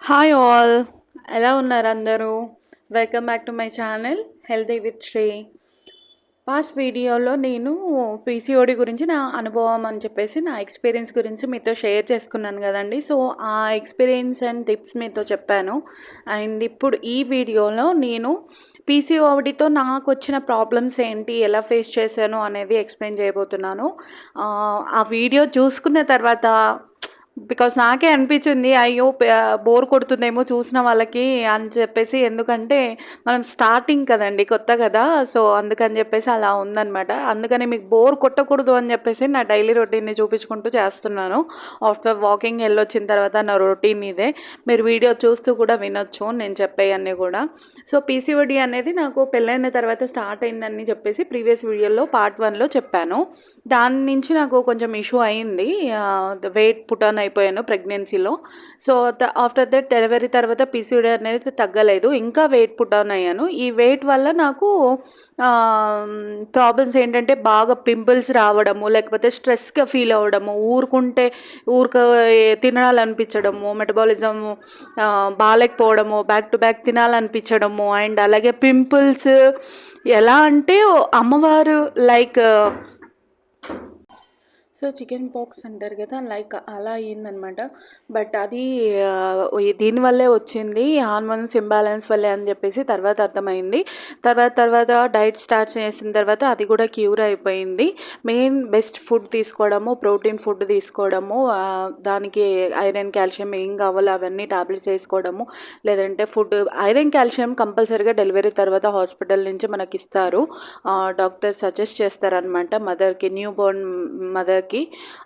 Hi all, ఎలా ఉన్నారు అందరూ? Welcome back to my channel healthy with Sri. Past వీడియోలో నేను పీసీఓడి గురించి నా అనుభవం అని చెప్పేసి నా ఎక్స్పీరియన్స్ గురించి మీతో షేర్ చేసుకున్నాను కదండి. సో ఆ ఎక్స్పీరియన్స్ అండ్ టిప్స్ మీతో చెప్పాను. అండ్ ఇప్పుడు ఈ వీడియోలో నేను పీసీఓడితో నాకు వచ్చిన ప్రాబ్లమ్స్ ఏంటి, ఎలా ఫేస్ చేశాను అనేది ఎక్స్ప్లెయిన్ చేయబోతున్నాను. ఆ వీడియో చూసుకున్న తర్వాత బికాస్ నాకే అనిపించింది, అయ్యో బోర్ కొడుతుందేమో చూసిన వాళ్ళకి అని చెప్పేసి. ఎందుకంటే మనం స్టార్టింగ్ కదండి, కొత్త కదా. సో అందుకని చెప్పేసి అలా ఉందన్నమాట. అందుకని మీకు బోర్ కొట్టకూడదు అని చెప్పేసి నా డైలీ రొటీన్ని చూపించుకుంటూ చేస్తున్నాను. ఆఫ్టర్ వాకింగ్ వెళ్ళొచ్చిన తర్వాత నా రొటీన్ ఇదే. మీరు వీడియో చూస్తూ కూడా వినొచ్చు నేను చెప్పేవన్నీ కూడా. సో పీసీఓడి అనేది నాకు పెళ్ళైన తర్వాత స్టార్ట్ అయిందని చెప్పేసి ప్రీవియస్ వీడియోలో పార్ట్ 1లో చెప్పాను. దాని నుంచి నాకు కొంచెం ఇష్యూ అయింది. వెయిట్ పుటాన్ అయిపోయాను ప్రెగ్నెన్సీలో. సో ఆఫ్టర్ దట్ డెలివరీ తర్వాత పీసీఓడి అనేది తగ్గలేదు, ఇంకా వెయిట్ పుట్ డౌన్ అయ్యాను. ఈ వెయిట్ వల్ల నాకు ప్రాబ్లమ్స్ ఏంటంటే బాగా పింపుల్స్ రావడము, లేకపోతే స్ట్రెస్గా ఫీల్ అవ్వడము, ఊరిక తినాలనిపించడము, మెటబాలిజము బాగాలేకపోవడము, బ్యాక్ టు బ్యాక్ తినాలనిపించడము. అండ్ అలాగే పింపుల్స్ ఎలా అంటే అమ్మవారు లైక్ సో చికెన్ పాక్స్ అంటారు కదా, లైక్ అలా అయ్యిందనమాట. బట్ అది దీనివల్లే వచ్చింది, హార్మోన్స్ ఇంబ్యాలెన్స్ వల్లే అని చెప్పేసి తర్వాత అర్థమైంది. తర్వాత డైట్ స్టార్ట్ చేసిన తర్వాత అది కూడా క్యూర్ అయిపోయింది. మెయిన్ బెస్ట్ ఫుడ్ తీసుకోవడము, ప్రోటీన్ ఫుడ్ తీసుకోవడము, దానికి ఐరన్ కాల్షియం ఏం కావాలో అవన్నీ టాబ్లెట్స్ వేసుకోవడము. లేదంటే ఫుడ్ ఐరన్ కాల్షియం కంపల్సరీగా డెలివరీ తర్వాత హాస్పిటల్ నుంచి మనకి ఇస్తారు, డాక్టర్ సజెస్ట్ చేస్తారనమాట మదర్కి, న్యూ బోర్న్ మదర్కి.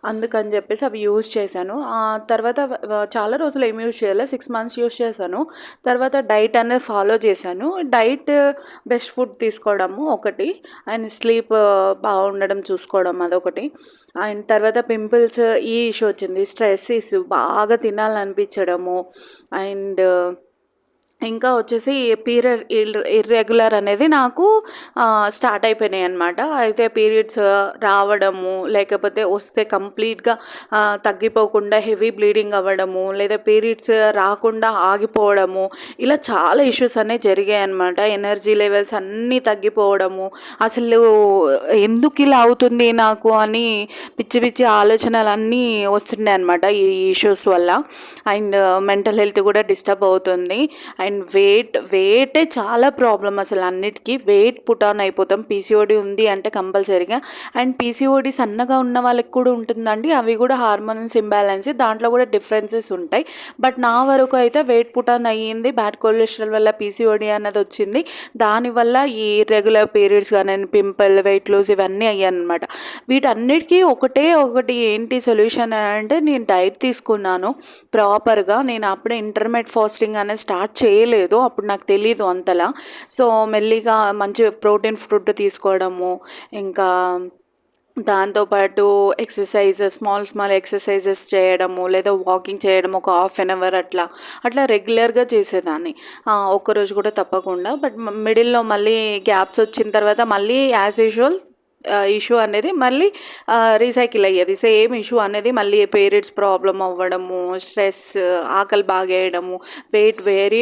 అందుకని చెప్పేసి అవి యూజ్ చేశాను. తర్వాత చాలా రోజులు ఏమి యూజ్ చేయాలి, 6 months యూజ్ చేశాను. తర్వాత డైట్ అనేది ఫాలో చేశాను. డైట్ బెస్ట్ ఫుడ్ తీసుకోవడము ఒకటి, అండ్ స్లీప్ బాగుండడం చూసుకోవడం అదొకటి. అండ్ తర్వాత పింపుల్స్ ఈ ఇష్యూ వచ్చింది, స్ట్రెస్ ఇష్యూ, బాగా తినాలనిపించడము. అండ్ ఇంకా వచ్చేసి పీరియడ్ ఇర్రెగ్యులర్ అనేది నాకు స్టార్ట్ అయిపోయినాయి అనమాట. అయితే పీరియడ్స్ రావడము, లేకపోతే వస్తే కంప్లీట్గా తగ్గిపోకుండా హెవీ బ్లీడింగ్ అవ్వడము, లేదా పీరియడ్స్ రాకుండా ఆగిపోవడము, ఇలా చాలా ఇష్యూస్ అనేవి జరిగాయి అనమాట. ఎనర్జీ లెవెల్స్ అన్నీ తగ్గిపోవడము, అసలు ఎందుకు ఇలా అవుతుంది నాకు అని పిచ్చి పిచ్చి ఆలోచనలు అన్నీ వస్తుండే అనమాట ఈ ఇష్యూస్ వల్ల. అండ్ మెంటల్ హెల్త్ కూడా డిస్టర్బ్ అవుతుంది. అండ్ వెయిటే చాలా ప్రాబ్లం అసలు అన్నిటికీ. వెయిట్ పుట్ ఆన్ అయిపోతాం పీసీఓడి ఉంది అంటే కంపల్సరీగా. అండ్ పీసీఓడి సన్నగా ఉన్న వాళ్ళకి కూడా ఉంటుందండి, అవి కూడా హార్మోన్స్ ఇంబ్యాలెన్స్, దాంట్లో కూడా డిఫరెన్సెస్ ఉంటాయి. బట్ నా వరకు అయితే వెయిట్ పుట్ ఆన్ అయ్యింది, బ్యాడ్ కొలెస్ట్రాల్ వల్ల పీసీఓడి అన్నది వచ్చింది. దానివల్ల ఈ రెగ్యులర్ పీరియడ్స్ కానీ పింపుల్, వెయిట్ లూజ్ ఇవన్నీ అయ్యాయన్నమాట. వీటన్నిటికీ ఒకటి ఏంటి సొల్యూషన్ అంటే, నేను డైట్ తీసుకున్నాను ప్రాపర్గా. నేను అప్పుడే ఇంటర్మీడియట్ ఫాస్టింగ్ అనేది స్టార్ట్ చేయలేదు, అప్పుడు నాకు తెలీదు అంతలా. సో మెల్లిగా మంచి ప్రోటీన్ ఫుడ్ తీసుకోవడము, ఇంకా దాంతోపాటు ఎక్సర్సైజ్, స్మాల్ ఎక్సర్సైజెస్ చేయడము, లేదా వాకింగ్ చేయడం ఒక 1/2 hour అట్లా రెగ్యులర్గా చేసేదాన్ని, ఒక్కరోజు కూడా తప్పకుండా. బట్ మిడిల్లో మళ్ళీ గ్యాప్స్ వచ్చిన తర్వాత మళ్ళీ యాజ్ యూజువల్ ఇష్యూ అనేది మళ్ళీ రీసైకిల్ అయ్యేది. సేమ్ ఇష్యూ అనేది మళ్ళీ పీరియడ్స్ ప్రాబ్లం అవ్వడము, స్ట్రెస్, ఆకలి బాగా వేయడము, వెయిట్ వెరీ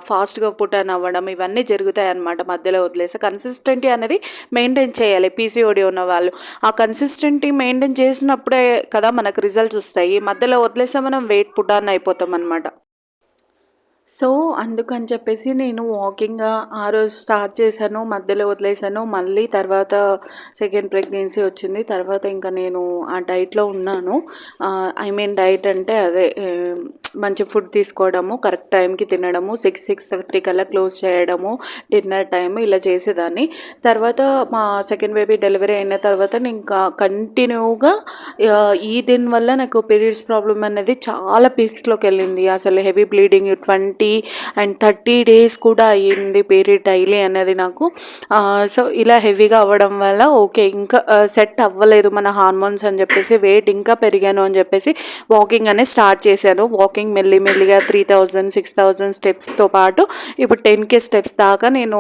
ఫాస్ట్గా పుట్టాన్ అవ్వడం, ఇవన్నీ జరుగుతాయి అన్నమాట. మధ్యలో వదిలేసి కన్సిస్టెంటీ అనేది మెయింటైన్ చేయాలి పీసీఓడి ఉన్న వాళ్ళు. ఆ కన్సిస్టెంటీ మెయింటైన్ చేసినప్పుడే కదా మనకు రిజల్ట్స్ వస్తాయి. మధ్యలో వదిలేస్తే మనం వెయిట్ పుట్టాన్ అయిపోతాం అన్నమాట. సో అందుకని చెప్పేసి నేను వాకింగ్ ఆ రోజు స్టార్ట్ చేశాను, మధ్యలో వదిలేసాను. మళ్ళీ తర్వాత సెకండ్ ప్రెగ్నెన్సీ వచ్చింది. తర్వాత ఇంకా నేను ఆ డైట్లో ఉన్నాను. ఐ మీన్ డైట్ అంటే అదే, మంచి ఫుడ్ తీసుకోవడము, కరెక్ట్ టైంకి తినడము, 6-6:30 కల్లా క్లోజ్ చేయడము, డిన్నర్ టైం ఇలా చేసేదాన్ని. తర్వాత మా సెకండ్ బేబీ డెలివరీ అయిన తర్వాత నేను ఇంకా కంటిన్యూగా దీనివల్ల నాకు పీరియడ్స్ ప్రాబ్లమ్ అనేది చాలా పీక్స్లోకి వెళ్ళింది. అసలు హెవీ బ్లీడింగ్ 20 and 30 days కూడా అయ్యింది పీరియడ్ డైలీ అనేది నాకు. సో ఇలా హెవీగా అవ్వడం వల్ల ఓకే, ఇంకా సెట్ అవ్వలేదు మన హార్మోన్స్ అని చెప్పేసి, వెయిట్ ఇంకా పెరిగాను అని చెప్పేసి వాకింగ్ అనేది స్టార్ట్ చేశాను. వాకింగ్ మెల్లిమెల్లిగా 3000-6000 స్టెప్స్తో పాటు ఇప్పుడు 10K స్టెప్స్ దాకా నేను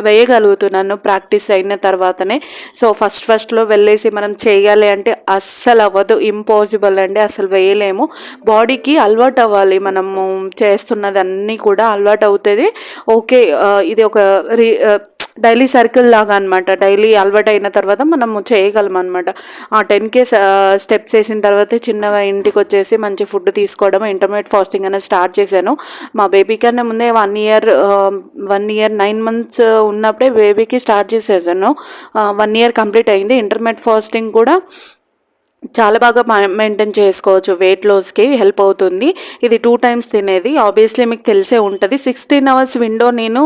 వేయగలుగుతున్నాను ప్రాక్టీస్ అయిన తర్వాతనే. సో ఫస్ట్లో వెళ్ళేసి మనం చేయాలి అంటే అస్సలు అవ్వదు, ఇంపాసిబుల్ అండి, అసలు వేయలేము. బాడీకి అలవాటు అవ్వాలి, మనము చేస్తున్నదన్నీ కూడా అలవాటు అవుతుంది. ఓకే, ఇది ఒక డైలీ సర్కిల్ లాగా అనమాట. డైలీ అలవాటు అయిన తర్వాత మనము చేయగలం అనమాట. ఆ 10K స్టెప్స్ వేసిన తర్వాత చిన్నగా ఇంటికి వచ్చేసి మంచి ఫుడ్ తీసుకోవడం, ఇంటర్మీడియట్ ఫాస్టింగ్ అనేది స్టార్ట్ చేశాను. మా బేబీ కన్నా ముందే 1 ఇయర్ 9 months ఉన్నప్పుడే బేబీకి స్టార్ట్ చేసేసాను. 1 year కంప్లీట్ అయింది. ఇంటర్మీడియట్ ఫాస్టింగ్ కూడా చాలా బాగా మెయింటైన్ చేసుకోవచ్చు, వెయిట్ లాస్కి హెల్ప్ అవుతుంది. ఇది 2 times తినేది. ఆబ్వియస్లీ మీకు తెలిసే ఉంటుంది. 16 hours విండో నేను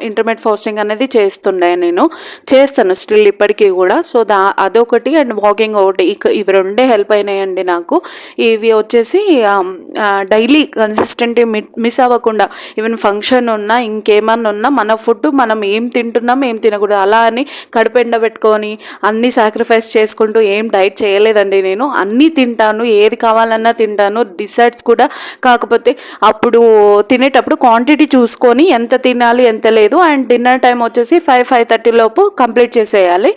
ఇంటర్మీడియట్ ఫాస్టింగ్ అనేది చేస్తాను స్టిల్ ఇప్పటికీ కూడా. సో అదొకటి అండ్ వాకింగ్ ఒకటి, ఇవి రెండే హెల్ప్ అయినాయండి నాకు. ఇవి వచ్చేసి డైలీ కన్సిస్టెంట్ మిస్ అవ్వకుండా, ఈవెన్ ఫంక్షన్ ఉన్నా ఇంకేమన్నా ఉన్నా మన ఫుడ్ మనం ఏం తింటున్నాం ఏం తినకూడదు అలా అని కడుపు ఎండబెట్టుకొని అన్నీ సాక్రిఫైస్ చేసుకుంటూ ఏం డైట్ చేయలేదండి. నేను అన్నీ తింటాను, ఏది కావాలన్నా తింటాను, డిసర్ట్స్ కూడా. కాకపోతే అప్పుడు తినేటప్పుడు క్వాంటిటీ చూసుకొని ఎంత తినాలి ఎంత లేదు. అండ్ డిన్నర్ టైం వచ్చేసి 5-5:30 లోపు కంప్లీట్ చేసేయాలి.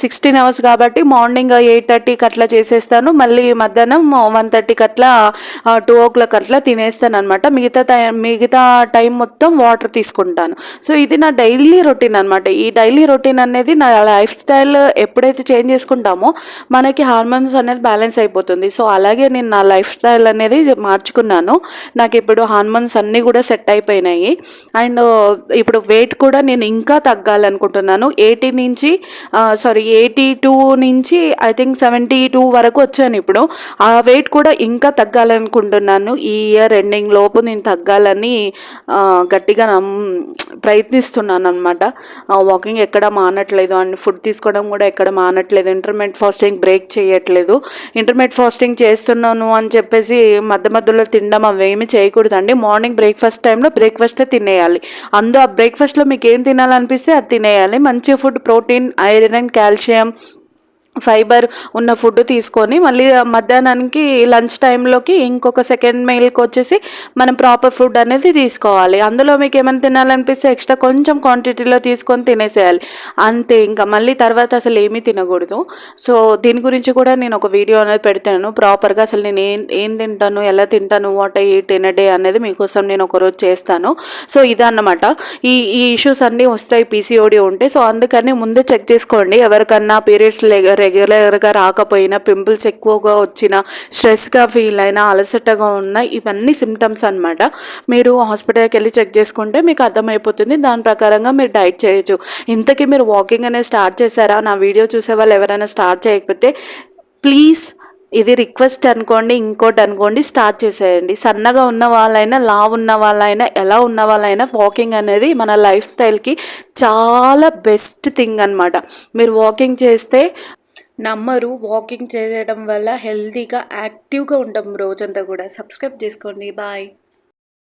16 hours కాబట్టి మార్నింగ్ 8:30కి అట్లా చేసేస్తాను. మళ్ళీ మధ్యాహ్నం 1:30కి అట్లా 2 o'clock అట్లా తినేస్తాను అనమాట. మిగతా టైం మొత్తం వాటర్ తీసుకుంటాను. సో ఇది నా డైలీ రొటీన్ అనమాట. ఈ డైలీ రొటీన్ అనేది నా లైఫ్ స్టైల్ ఎప్పుడైతే చేంజ్ చేసుకుంటామో మనకి హార్మోన్స్ అనేది బ్యాలెన్స్ అయిపోతుంది. సో అలాగే నేను నా లైఫ్ స్టైల్ అనేది మార్చుకున్నాను. నాకు ఇప్పుడు హార్మోన్స్ అన్నీ కూడా సెట్ అయిపోయినాయి. అండ్ ఇప్పుడు వెయిట్ కూడా నేను ఇంకా తగ్గాలనుకుంటున్నాను. 82 నుంచి ఐ థింక్ 72 వరకు వచ్చాను ఇప్పుడు. ఆ వెయిట్ కూడా ఇంకా తగ్గాలనుకుంటున్నాను. ఈ ఇయర్ ఎండింగ్ లోపు నేను తగ్గాలని గట్టిగా ప్రయత్నిస్తున్నాను అనమాట. వాకింగ్ ఎక్కడ మానట్లేదు అండ్ ఫుడ్ తీసుకోవడం కూడా ఎక్కడ మానట్లేదు. ఇంటర్మీడియట్ ఫాస్టింగ్ బ్రేక్ చేయట్లేదు. ఇంటర్మీడియట్ ఫాస్టింగ్ చేస్తున్నాను అని చెప్పేసి మధ్యలో తినడం అవేమీ చేయకూడదండి. మార్నింగ్ బ్రేక్ఫాస్ట్ టైంలో బ్రేక్ఫాస్టే తినేయాలి. ఆ బ్రేక్ఫాస్ట్లో మీకు ఏం తినాలనిపిస్తే అది తినేయాలి. మంచి food, protein, iron, calcium, fibre ఉన్న ఫుడ్ తీసుకొని మళ్ళీ మధ్యాహ్నానికి లంచ్ టైంలోకి ఇంకొక సెకండ్ మీల్కి వచ్చేసి మనం ప్రాపర్ ఫుడ్ అనేది తీసుకోవాలి. అందులో మీకు ఏమైనా తినాలనిపిస్తే ఎక్స్ట్రా కొంచెం క్వాంటిటీలో తీసుకొని తినేసేయాలి అంతే. ఇంకా మళ్ళీ తర్వాత అసలు ఏమీ తినకూడదు. సో దీని గురించి కూడా నేను ఒక వీడియో అనేది పెడతాను ప్రాపర్గా. అసలు నేను ఏం తింటాను, ఎలా తింటాను, what I eat in a day అనేది మీకోసం నేను ఒకరోజు చేస్తాను. సో ఇదన్నమాట. ఈ ఇష్యూస్ అన్నీ వస్తాయి పీసీఓడి ఉంటే. సో అందుకని ముందే చెక్ చేసుకోండి. ఎవరికన్నా పీరియడ్స్ రెగ్యులర్గా రాకపోయినా, పింపుల్స్ ఎక్కువగా వచ్చినా, స్ట్రెస్గా ఫీల్ అయినా, అలసటగా ఉన్న, ఇవన్నీ సిమ్టమ్స్ అనమాట. మీరు హాస్పిటల్కి వెళ్ళి చెక్ చేసుకుంటే మీకు అర్థమైపోతుంది. దాని ప్రకారంగా మీరు డైట్ చేయొచ్చు. ఇంతకీ మీరు వాకింగ్ అనేది స్టార్ట్ చేశారా? నా వీడియో చూసే వాళ్ళు ఎవరైనా స్టార్ట్ చేయకపోతే ప్లీజ్, ఇది రిక్వెస్ట్ అనుకోండి, ఇంకోటి అనుకోండి, స్టార్ట్ చేసేయండి. సన్నగా ఉన్న వాళ్ళైనా, లావు ఉన్న వాళ్ళైనా, ఎలా ఉన్న వాళ్ళైనా వాకింగ్ అనేది మన లైఫ్ స్టైల్కి చాలా బెస్ట్ థింగ్ అనమాట. మీరు వాకింగ్ చేస్తే నమ్మరు, వాకింగ్ చేయడం వల్ల హెల్తీగా యాక్టివ్గా ఉంటాం రోజంతా కూడా. సబ్స్క్రైబ్ చేసుకోండి. బాయ్.